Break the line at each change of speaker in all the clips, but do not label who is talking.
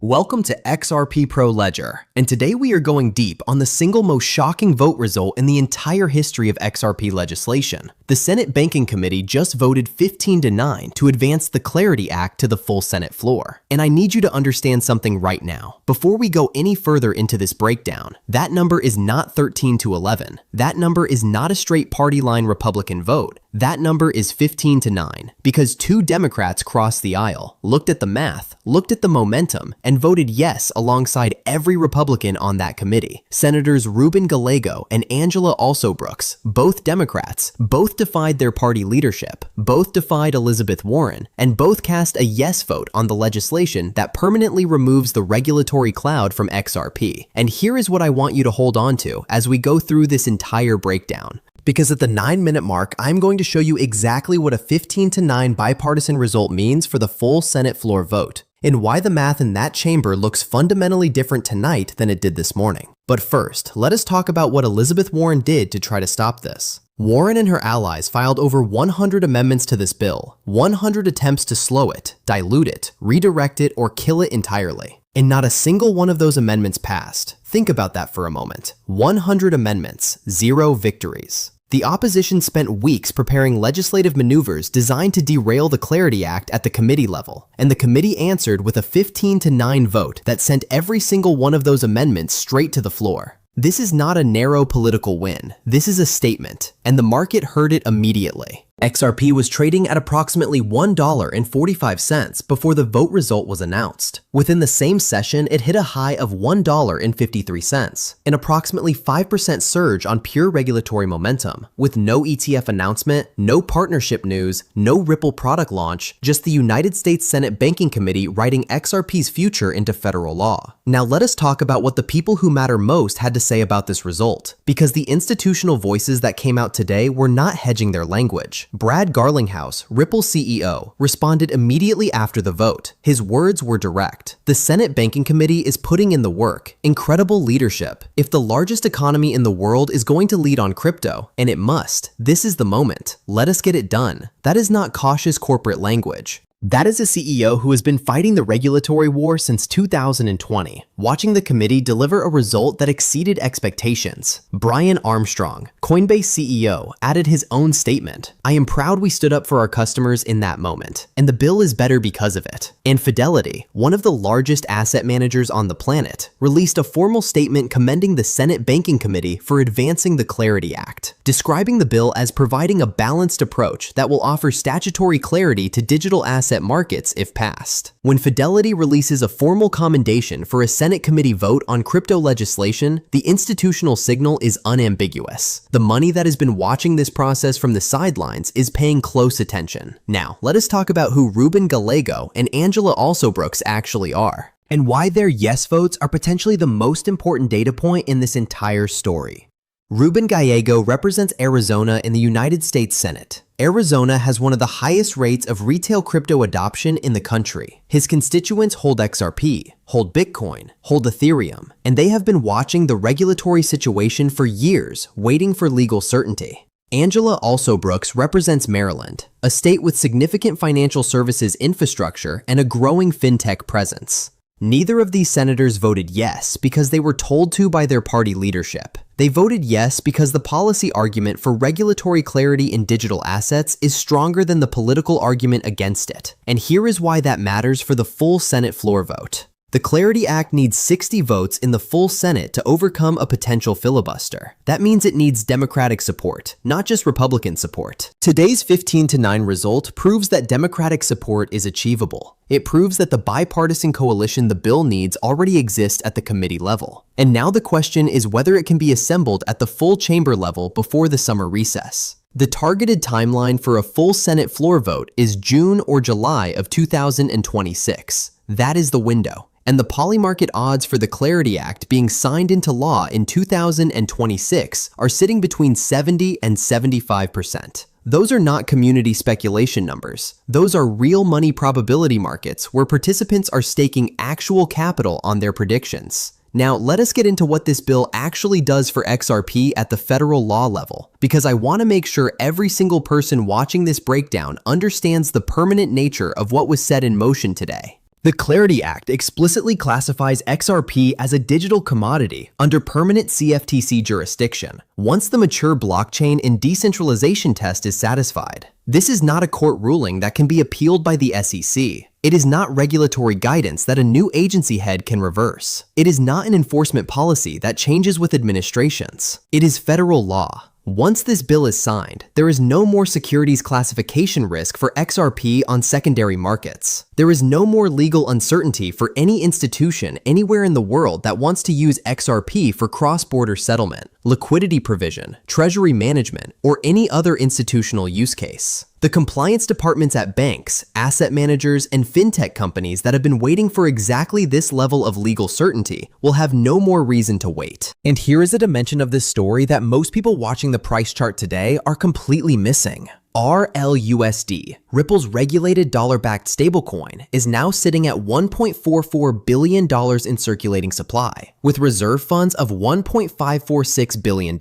Welcome to XRP Pro Ledger, and today we are going deep on the single most shocking vote result in the entire history of XRP legislation. The Senate Banking Committee just voted 15-9 to advance the Clarity Act to the full Senate floor. And I need you to understand something right now. Before we go any further into this breakdown, that number is not 13-11. That number is not a straight party line Republican vote. That number is 15-9 because two Democrats crossed the aisle, looked at the math, looked at the momentum, and voted yes alongside every Republican on that committee. Senators Gallego and Alsobrooks, both Democrats, both defied their party leadership, both defied Elizabeth Warren, and both cast a yes vote on the legislation that permanently removes the regulatory cloud from XRP. And here is what I want you to hold on to as we go through this entire breakdown. Because at the 9-minute mark, I'm going to show you exactly what a 15-9 bipartisan result means for the full Senate floor vote, and why the math in that chamber looks fundamentally different tonight than it did this morning. But first, let us talk about what Elizabeth Warren did to try to stop this. Warren and her allies filed over 100 amendments to this bill, 100 attempts to slow it, dilute it, redirect it, or kill it entirely. And not a single one of those amendments passed. Think about that for a moment. 100 amendments, 0 victories. The opposition spent weeks preparing legislative maneuvers designed to derail the Clarity Act at the committee level, and the committee answered with a 15-9 vote that sent every single one of those amendments straight to the floor. This is not a narrow political win. This is a statement, and the market heard it immediately. XRP was trading at approximately $1.45 before the vote result was announced. Within the same session, it hit a high of $1.53, an approximately 5% surge on pure regulatory momentum, with no ETF announcement, no partnership news, no Ripple product launch, just the United States Senate Banking Committee writing XRP's future into federal law. Now let us talk about what the people who matter most had to say about this result, because the institutional voices that came out today were not hedging their language. Brad Garlinghouse, Ripple CEO, responded immediately after the vote. His words were direct. The Senate Banking Committee is putting in the work. Incredible leadership. If the largest economy in the world is going to lead on crypto, and it must, this is the moment. Let us get it done. That is not cautious corporate language. That is a CEO who has been fighting the regulatory war since 2020, watching the committee deliver a result that exceeded expectations. Brian Armstrong, Coinbase CEO, added his own statement. "I am proud we stood up for our customers in that moment, and the bill is better because of it." And Fidelity, one of the largest asset managers on the planet, released a formal statement commending the Senate Banking Committee for advancing the Clarity Act, describing the bill as providing a balanced approach that will offer statutory clarity to digital asset markets if passed. When Fidelity releases a formal commendation for a Senate committee vote on crypto legislation, the institutional signal is unambiguous. The money that has been watching this process from the sidelines is paying close attention. Now, let us talk about who Gallego and Alsobrooks actually are, and why their yes votes are potentially the most important data point in this entire story. Gallego represents Arizona in the United States Senate. Arizona has one of the highest rates of retail crypto adoption in the country. His constituents hold XRP, hold Bitcoin, hold Ethereum, and they have been watching the regulatory situation for years, waiting for legal certainty. Alsobrooks represents Maryland, a state with significant financial services infrastructure and a growing fintech presence. Neither of these senators voted yes because they were told to by their party leadership. They voted yes because the policy argument for regulatory clarity in digital assets is stronger than the political argument against it. And here is why that matters for the full Senate floor vote. The Clarity Act needs 60 votes in the full Senate to overcome a potential filibuster. That means it needs Democratic support, not just Republican support. Today's 15-9 result proves that Democratic support is achievable. It proves that the bipartisan coalition the bill needs already exists at the committee level. And now the question is whether it can be assembled at the full chamber level before the summer recess. The targeted timeline for a full Senate floor vote is June or July of 2026. That is the window. And the polymarket odds for the Clarity Act being signed into law in 2026 are sitting between 70 and 75%. Those are not community speculation numbers. Those are real money probability markets where participants are staking actual capital on their predictions. Now, let us get into what this bill actually does for XRP at the federal law level, because I want to make sure every single person watching this breakdown understands the permanent nature of what was set in motion today. The Clarity Act explicitly classifies XRP as a digital commodity under permanent CFTC jurisdiction once the mature blockchain and decentralization test is satisfied. This is not a court ruling that can be appealed by the SEC. It is not regulatory guidance that a new agency head can reverse. It is not an enforcement policy that changes with administrations. It is federal law. Once this bill is signed, there is no more securities classification risk for XRP on secondary markets. There is no more legal uncertainty for any institution anywhere in the world that wants to use XRP for cross-border settlement, liquidity provision, treasury management, or any other institutional use case. The compliance departments at banks, asset managers, and fintech companies that have been waiting for exactly this level of legal certainty will have no more reason to wait. And here is a dimension of this story that most people watching the price chart today are completely missing. RLUSD, Ripple's regulated dollar-backed stablecoin, is now sitting at $1.44 billion in circulating supply, with reserve funds of $1.546 billion,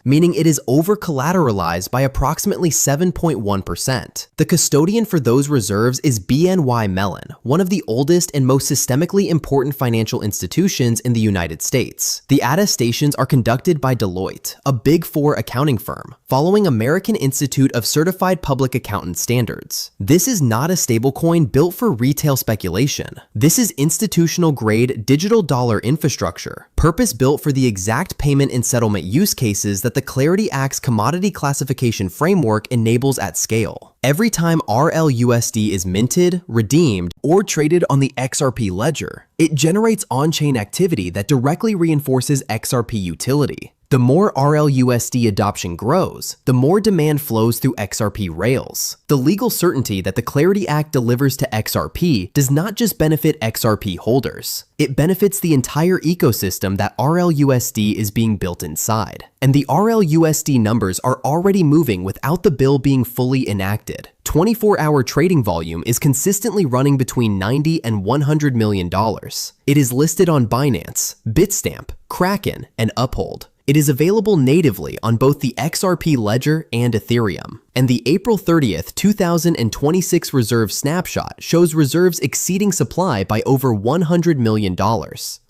meaning it is over-collateralized by approximately 7.1%. The custodian for those reserves is BNY Mellon, one of the oldest and most systemically important financial institutions in the United States. The attestations are conducted by Deloitte, a Big Four accounting firm, following American Institute of Certified Public Accountant standards. This is not a stablecoin built for retail speculation. This is institutional-grade digital dollar infrastructure, purpose-built for the exact payment and settlement use cases that the Clarity Act's commodity classification framework enables at scale. Every time RLUSD is minted, redeemed, or traded on the XRP ledger, it generates on-chain activity that directly reinforces XRP utility. The more RLUSD adoption grows, the more demand flows through XRP rails. The legal certainty that the Clarity Act delivers to XRP does not just benefit XRP holders. It benefits the entire ecosystem that RLUSD is being built inside. And the RLUSD numbers are already moving without the bill being fully enacted. 24-hour trading volume is consistently running between $90 and $100 million. It is listed on Binance, Bitstamp, Kraken, and Uphold. It is available natively on both the XRP ledger and Ethereum. And the April 30th, 2026 reserve snapshot shows reserves exceeding supply by over $100 million.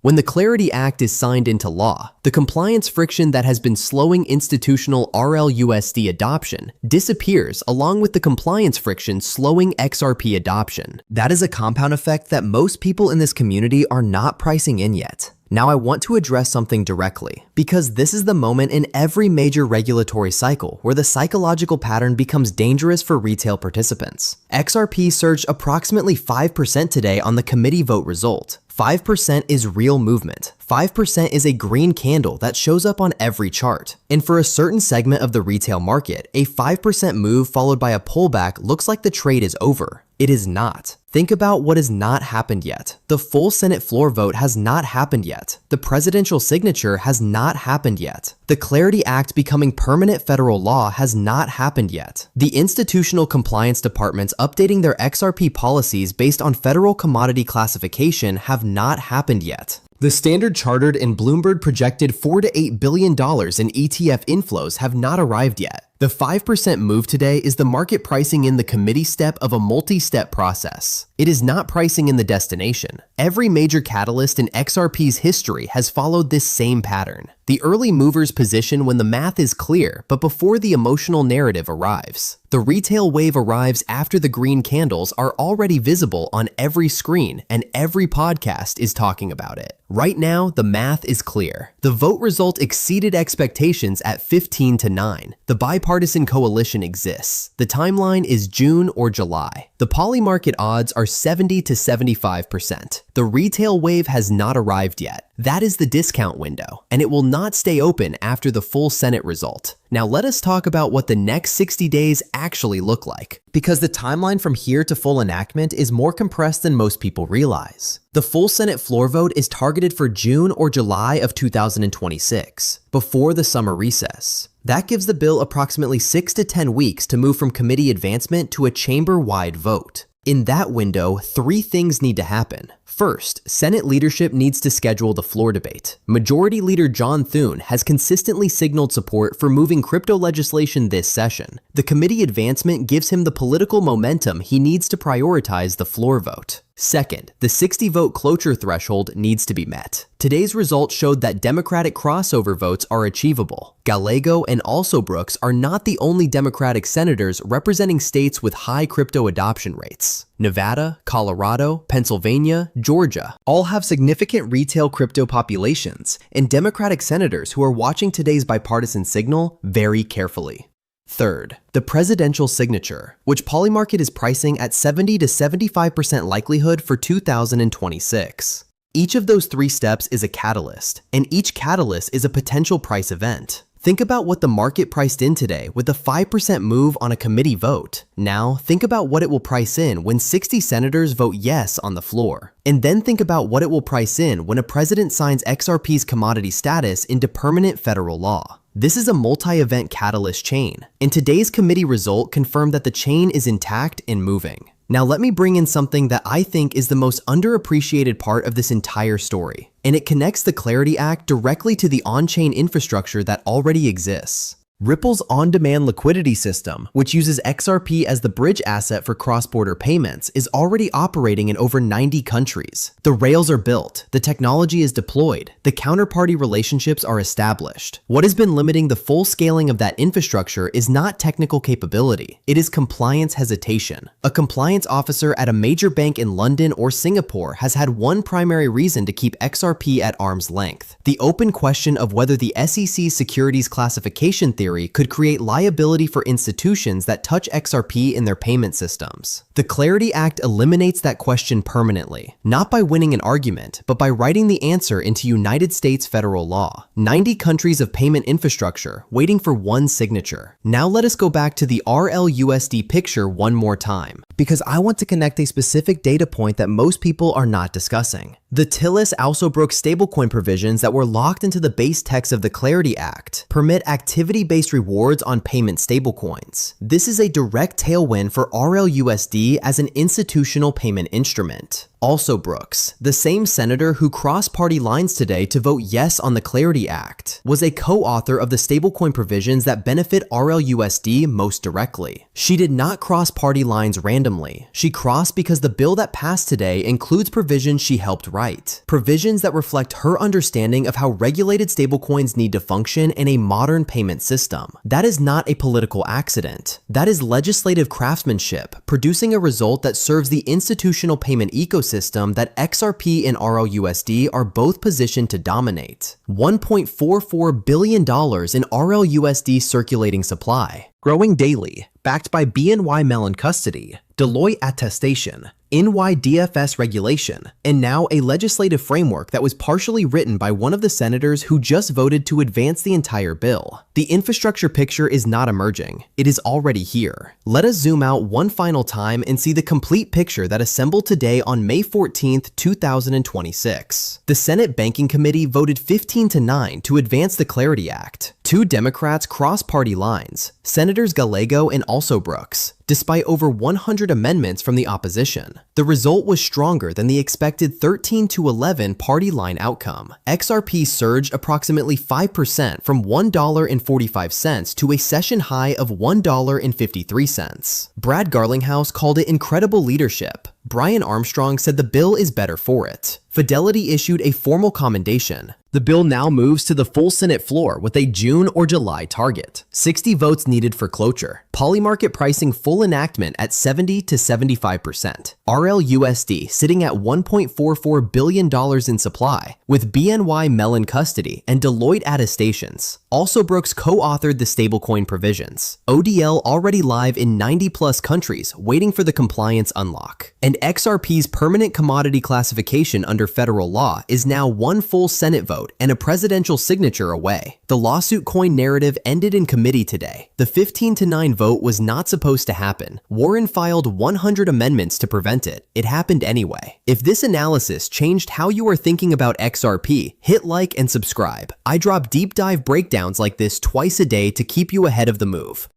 When the Clarity Act is signed into law, the compliance friction that has been slowing institutional RLUSD adoption disappears along with the compliance friction slowing XRP adoption. That is a compound effect that most people in this community are not pricing in yet. Now I want to address something directly, because this is the moment in every major regulatory cycle where the psychological pattern becomes dangerous for retail participants. XRP surged approximately 5% today on the committee vote result. 5% is real movement. 5% is a green candle that shows up on every chart. And for a certain segment of the retail market, a 5% move followed by a pullback looks like the trade is over. It is not. Think about what has not happened yet. The full Senate floor vote has not happened yet. The presidential signature has not happened yet. The Clarity Act becoming permanent federal law has not happened yet. The institutional compliance departments updating their XRP policies based on federal commodity classification have not happened yet. The Standard Chartered and Bloomberg projected $4 to $8 billion in ETF inflows have not arrived yet. The 5% move today is the market pricing in the committee step of a multi-step process. It is not pricing in the destination. Every major catalyst in XRP's history has followed this same pattern. The early movers position when the math is clear, but before the emotional narrative arrives. The retail wave arrives after the green candles are already visible on every screen and every podcast is talking about it. Right now, the math is clear. The vote result exceeded expectations at 15 to 9. The bipartisan coalition exists. The timeline is June or July. The poly market odds are 70 to 75%. The retail wave has not arrived yet. That is the discount window, and it will not stay open after the full Senate result. Now let us talk about what the next 60 days actually look like, because the timeline from here to full enactment is more compressed than most people realize. The full Senate floor vote is targeted for June or July of 2026, before the summer recess. That gives the bill approximately 6 to 10 weeks to move from committee advancement to a chamber-wide vote. In that window, 3 things need to happen. First, Senate leadership needs to schedule the floor debate. Majority Leader John Thune has consistently signaled support for moving crypto legislation this session. The committee advancement gives him the political momentum he needs to prioritize the floor vote. Second, the 60-vote cloture threshold needs to be met. Today's results showed that Democratic crossover votes are achievable. Gallego and Alsobrooks are not the only Democratic senators representing states with high crypto adoption rates. Nevada, Colorado, Pennsylvania, Georgia all have significant retail crypto populations, and Democratic senators who are watching today's bipartisan signal very carefully. Third, the presidential signature, which Polymarket is pricing at 70 to 75% likelihood for 2026. Each of those three steps is a catalyst, and each catalyst is a potential price event. Think about what the market priced in today with a 5% move on a committee vote. Now, think about what it will price in when 60 senators vote yes on the floor. And then think about what it will price in when a president signs XRP's commodity status into permanent federal law. This is a multi-event catalyst chain, and today's committee result confirmed that the chain is intact and moving. Now let me bring in something that I think is the most underappreciated part of this entire story, and it connects the Clarity Act directly to the on-chain infrastructure that already exists. Ripple's on-demand liquidity system, which uses XRP as the bridge asset for cross-border payments, is already operating in over 90 countries. The rails are built, the technology is deployed, the counterparty relationships are established. What has been limiting the full scaling of that infrastructure is not technical capability, it is compliance hesitation. A compliance officer at a major bank in London or Singapore has had one primary reason to keep XRP at arm's length: the open question of whether the SEC's securities classification theory could create liability for institutions that touch XRP in their payment systems. The Clarity Act eliminates that question permanently, not by winning an argument, but by writing the answer into United States federal law. 90 countries of payment infrastructure waiting for one signature. Now let us go back to the RLUSD picture one more time, because I want to connect a specific data point that most people are not discussing. The Alsobrooks stablecoin provisions that were locked into the base text of the Clarity Act permit activity-based rewards on payment stablecoins. This is a direct tailwind for RLUSD as an institutional payment instrument. Alsobrooks, the same senator who crossed party lines today to vote yes on the Clarity Act, was a co-author of the stablecoin provisions that benefit RLUSD most directly. She did not cross party lines randomly. She crossed because the bill that passed today includes provisions she helped write. Provisions that reflect her understanding of how regulated stablecoins need to function in a modern payment system. That is not a political accident. That is legislative craftsmanship, producing a result that serves the institutional payment ecosystem that XRP and RLUSD are both positioned to dominate. $1.44 billion in RLUSD circulating supply, growing daily, backed by BNY Mellon custody, Deloitte attestation, NYDFS regulation, and now a legislative framework that was partially written by one of the senators who just voted to advance the entire bill. The infrastructure picture is not emerging, it is already here. Let us zoom out one final time and see the complete picture that assembled today on May 14th, 2026. The Senate Banking Committee voted 15-9 to advance the Clarity Act. Two Democrats crossed party lines, Senators Gallego and Alsobrooks, despite over 100 amendments from the opposition. The result was stronger than the expected 13-11 party line outcome. XRP surged approximately 5% from $1.45 to a session high of $1.53. Brad Garlinghouse called it incredible leadership. Brian Armstrong said the bill is better for it. Fidelity issued a formal commendation. The bill now moves to the full Senate floor with a June or July target. 60 votes needed for cloture. Polymarket pricing full enactment at 70 to 75%. RLUSD sitting at $1.44 billion in supply, with BNY Mellon custody and Deloitte attestations. Alsobrooks co-authored the stablecoin provisions. ODL already live in 90+ countries waiting for the compliance unlock. And XRP's permanent commodity classification under federal law is now one full Senate vote and a presidential signature away. The lawsuit coin narrative ended in committee today. The 15-9 vote was not supposed to happen. Warren filed 100 amendments to prevent it. It happened anyway. If this analysis changed how you are thinking about XRP, hit like and subscribe. I drop deep dive breakdowns like this twice a day to keep you ahead of the move.